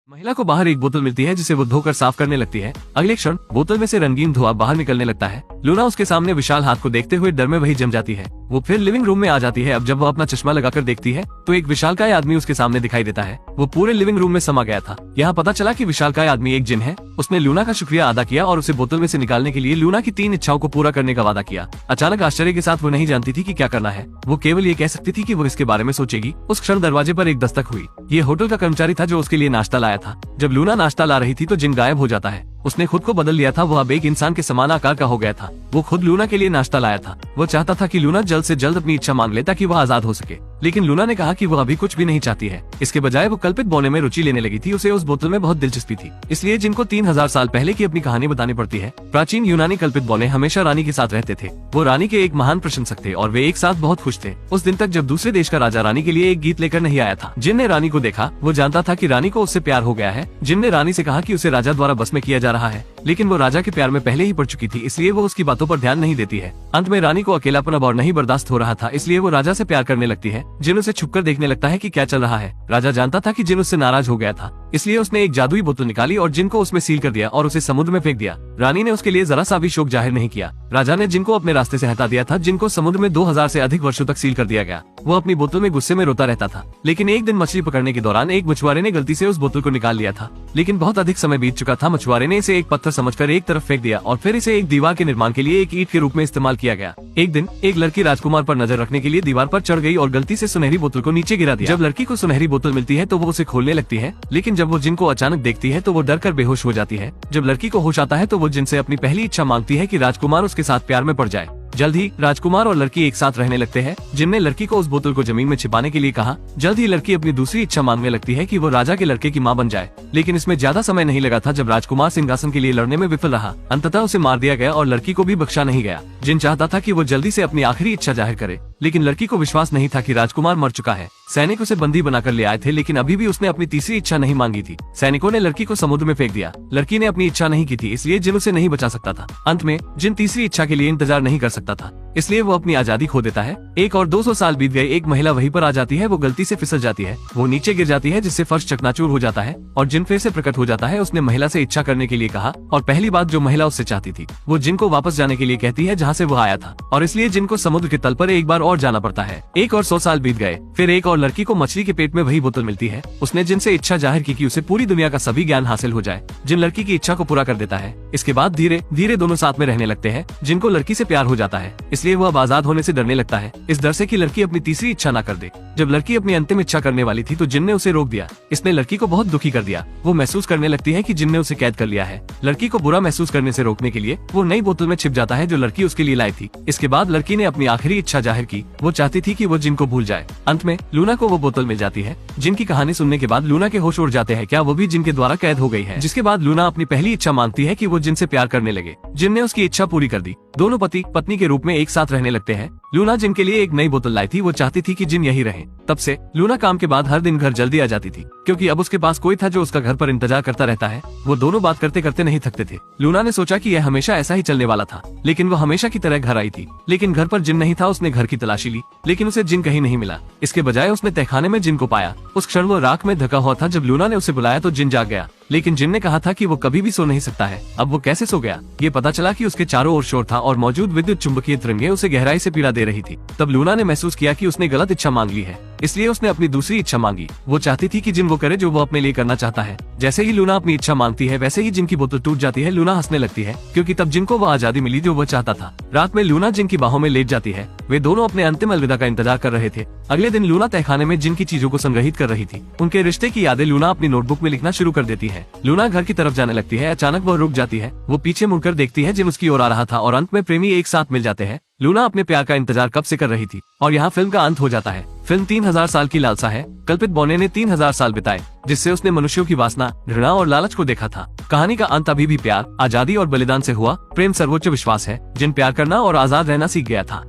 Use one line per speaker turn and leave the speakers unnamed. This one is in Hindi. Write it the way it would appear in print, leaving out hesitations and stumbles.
महिला को बाहर एक बोतल मिलती है जिसे वो धोकर साफ करने लगती है। अगले क्षण बोतल में से रंगीन धुआं बाहर निकलने लगता है। लूना उसके सामने विशाल हाथ को देखते हुए डर में वही जम जाती है। वो फिर लिविंग रूम में आ जाती है। अब जब वो अपना चश्मा लगाकर देखती है तो एक विशालकाय आदमी उसके सामने दिखाई देता है। वो पूरे लिविंग रूम में समा गया था। यहाँ पता चला कि विशालकाय आदमी एक जिन है। उसने लूना का शुक्रिया अदा किया और उसे बोतल में से निकालने के लिए लूना की 3 इच्छाओं को पूरा करने का वादा किया। अचानक आश्चर्य के साथ वो नहीं जानती थी कि क्या करना है। वो केवल ये कह सकती थी कि वो इसके बारे में सोचेगी। उस क्षण दरवाजे पर एक दस्तक हुई। ये होटल का कर्मचारी था जो उसके लिए नाश्ता लाया था। जब लूना नाश्ता ला रही थी तो जिन गायब हो जाता है। उसने खुद को बदल लिया था। वो अब एक इंसान के समान आकार का हो गया था। वो खुद लूना के लिए नाश्ता लाया था। वो चाहता था कि लूना जल्द से जल्द अपनी इच्छा मांग ले ताकि वह आजाद हो सके, लेकिन लूना ने कहा कि वो अभी कुछ भी नहीं चाहती है। इसके बजाय वो कल्पित बोने में रुचि लेने लगी थी। उसे उस बोतल में बहुत दिलचस्पी थी, इसलिए जिनको 3000 साल पहले की अपनी कहानी बतानी पड़ती है। प्राचीन यूनानी कल्पित बोने हमेशा रानी के साथ रहते थे। वो रानी के एक महान प्रशंसक थे और वे एक साथ बहुत खुश थे, उस दिन तक जब दूसरे देश का राजा रानी के लिए एक गीत लेकर नहीं आया था। जिन ने रानी को देखा वो जानता था कि रानी को उससे प्यार हो गया है। जिन ने रानी से कहा कि उसे राजा द्वारा बस में किया जा रहा है, लेकिन वो राजा के प्यार में पहले ही पड़ चुकी थी, इसलिए वो उसकी बातों पर ध्यान नहीं देती है। अंत में रानी को अकेलापन अब और नहीं बर्दाश्त हो रहा था, इसलिए वो राजा से प्यार करने लगती है। जिन उसे छुपकर देखने लगता है कि क्या चल रहा है। राजा जानता था कि जिन उससे नाराज हो गया था, इसलिए उसने एक जादुई बोतल निकाली और जिन को उसमें सील कर दिया और उसे समुद्र में फेंक दिया। रानी ने उसके लिए जरा सा भी शोक जाहिर नहीं किया। राजा ने जिन को अपने रास्ते से हटा दिया था। जिन को समुद्र में 2000 से अधिक वर्षों तक सील कर दिया गया। वो अपनी बोतल में गुस्से में रोता रहता था। लेकिन एक दिन मछली पकड़ने के दौरान एक मछुआरे ने गलती से उस बोतल को निकाल लिया था, लेकिन बहुत अधिक समय बीत चुका था। मछुआरे ने इसे एक पत्थर समझकर एक तरफ फेंक दिया और फिर इसे एक दीवार के निर्माण के लिए एक ईंट के रूप में इस्तेमाल किया गया। एक दिन एक लड़की राजकुमार पर नजर रखने के लिए दीवार पर चढ़ गई और गलती से सुनहरी बोतल को नीचे गिरा दिया। जब लड़की को सुनहरी बोतल मिलती है तो वो उसे खोलने लगती है, लेकिन जब वो जिन को अचानक देखती है तो वो डर कर बेहोश हो जाती है। जब लड़की को होश आता है तो वो जिन से अपनी पहली इच्छा मांगती है कि राजकुमार उसके साथ प्यार में पड़ जाए। जल्द ही राजकुमार और लड़की एक साथ रहने लगते हैं। जिन ने लड़की को उस बोतल को जमीन में छिपाने के लिए कहा। जल्द ही लड़की अपनी दूसरी इच्छा मांगने लगती है कि वो राजा के लड़के की मां बन जाए, लेकिन इसमें ज्यादा समय नहीं लगा था जब राजकुमार सिंहासन के लिए लड़ने में विफल रहा। अंततः उसे मार दिया गया और लड़की को भी बख्शा नहीं गया। जिन चाहता था कि वो जल्दी से अपनी आखिरी इच्छा जाहिर करे, लेकिन लड़की को विश्वास नहीं था कि राजकुमार मर चुका है। सैनिक उसे बंदी बनाकर ले आए थे, लेकिन अभी भी उसने अपनी तीसरी इच्छा नहीं मांगी थी। सैनिकों ने लड़की को समुद्र में फेंक दिया। लड़की ने अपनी इच्छा नहीं की थी, इसलिए जिन उसे नहीं बचा सकता था। अंत में जिन तीसरी इच्छा के लिए इंतजार नहीं कर सकता था, इसलिए वो अपनी आजादी खो देता है। 1 और 200 साल बीत गए। एक महिला वहीं पर आ जाती है। वो गलती से फिसल जाती है। वो नीचे गिर जाती है, जिससे फर्श चकनाचूर हो जाता है और जिन फिर से प्रकट हो जाता है। उसने महिला से इच्छा करने के लिए कहा और पहली बात जो महिला उससे चाहती थी वो जिन को वापस जाने के लिए कहती है जहाँ से वो आया था, और इसलिए जिन को समुद्र के तल पर एक बार और जाना पड़ता है। 1 और 100 साल बीत गए। फिर एक और लड़की को मछली के पेट में वही बोतल मिलती है। उसने जिन से इच्छा जाहिर की कि उसे पूरी दुनिया का सभी ज्ञान हासिल हो जाए। जिन लड़की की इच्छा को पूरा कर देता है। इसके बाद धीरे धीरे दोनों साथ में रहने लगते हैं। जिनको लड़की से प्यार हो जाता है, इसलिए वो अब आजाद होने से डरने लगता है, इस डर से कि लड़की अपनी तीसरी इच्छा ना कर दे। जब लड़की अपनी अंतिम इच्छा करने वाली थी तो जिन ने उसे रोक दिया। इसने लड़की को बहुत दुखी कर दिया। वो महसूस करने लगती है कि जिन ने उसे कैद कर लिया है। लड़की को बुरा महसूस करने से रोकने के लिए वो नई बोतल में छिप जाता है जो लड़की उसके लिए लाई थी। इसके बाद लड़की ने अपनी आखिरी इच्छा जाहिर की। वो चाहती थी कि वो जिन को भूल जाए। अंत में लूना को वो बोतल मिल जाती है। जिन की कहानी सुनने के बाद लूना के होश उड़ जाते हैं। क्या वो भी जिन के द्वारा कैद हो गई है? जिसके बाद लूना अपनी पहली इच्छा मांगती है कि वो जिन से प्यार करने लगे। जिन ने उसकी इच्छा पूरी कर दी। दोनों पति पत्नी के रूप में एक साथ रहने लगते हैं। लूना जिन के लिए एक नई बोतल लाई थी। वो चाहती थी कि जिन यही रहे। तब से लूना काम के बाद हर दिन घर जल्दी आ जाती थी, क्योंकि अब उसके पास कोई था जो उसका घर पर इंतजार करता रहता है। वो दोनों बात करते करते नहीं थकते थे। लूना ने सोचा कि यह हमेशा ऐसा ही चलने वाला था, लेकिन वो हमेशा की तरह घर आई थी। लेकिन घर पर जिन नहीं था। उसने घर की तलाशी ली, लेकिन उसे जिन कहीं नहीं मिला। इसके बजाय उसने तहखाने में जिन को पाया। उस क्षण वो राख में ढका हुआ था। जब लूना ने उसे बुलाया तो जिन जाग गया, लेकिन जिन ने कहा था कि वो कभी भी सो नहीं सकता है। अब वो कैसे सो गया? ये पता चला कि उसके चारों ओर शोर था और मौजूद विद्युत चुंबकीय तरंगें उसे गहराई से पीड़ा दे रही थी। तब लूना ने महसूस किया कि उसने गलत इच्छा मांग ली है, इसलिए उसने अपनी दूसरी इच्छा मांगी। वो चाहती थी कि जिन वो करे जो वो अपने लिए करना चाहता है। जैसे ही लूना अपनी इच्छा मांगती है, वैसे ही जिन की बोतल टूट जाती है। लूना हंसने लगती है, क्योंकि तब जिन को वो आजादी मिली जो वो चाहता था। रात में लूना जिन की बाहों में लेट जाती है। वे दोनों अपने अंतिम अलविदा का इंतजार कर रहे थे। अगले दिन लूना तहखाने में जिन की चीजों को संग्रहित कर रही थी। उनके रिश्ते की यादें लूना अपनी नोटबुक में लिखना शुरू कर देती है। लूना घर की तरफ जाने लगती है। अचानक वो रुक जाती है। वो पीछे मुड़कर देखती है। जिन उसकी ओर आ रहा था और अंत में प्रेमी एक साथ मिल जाते हैं। लूना अपने प्यार का इंतजार कब से कर रही थी और यहाँ फिल्म का अंत हो जाता है। फिल्म 3000 साल की लालसा है। कल्पित बोने ने 3000 साल बिताए, जिससे उसने मनुष्यों की वासना, घृणा और लालच को देखा था। कहानी का अंत अभी भी प्यार, आजादी और बलिदान से हुआ। प्रेम सर्वोच्च विश्वास है। जिन प्यार करना और आजाद रहना सीख गया था।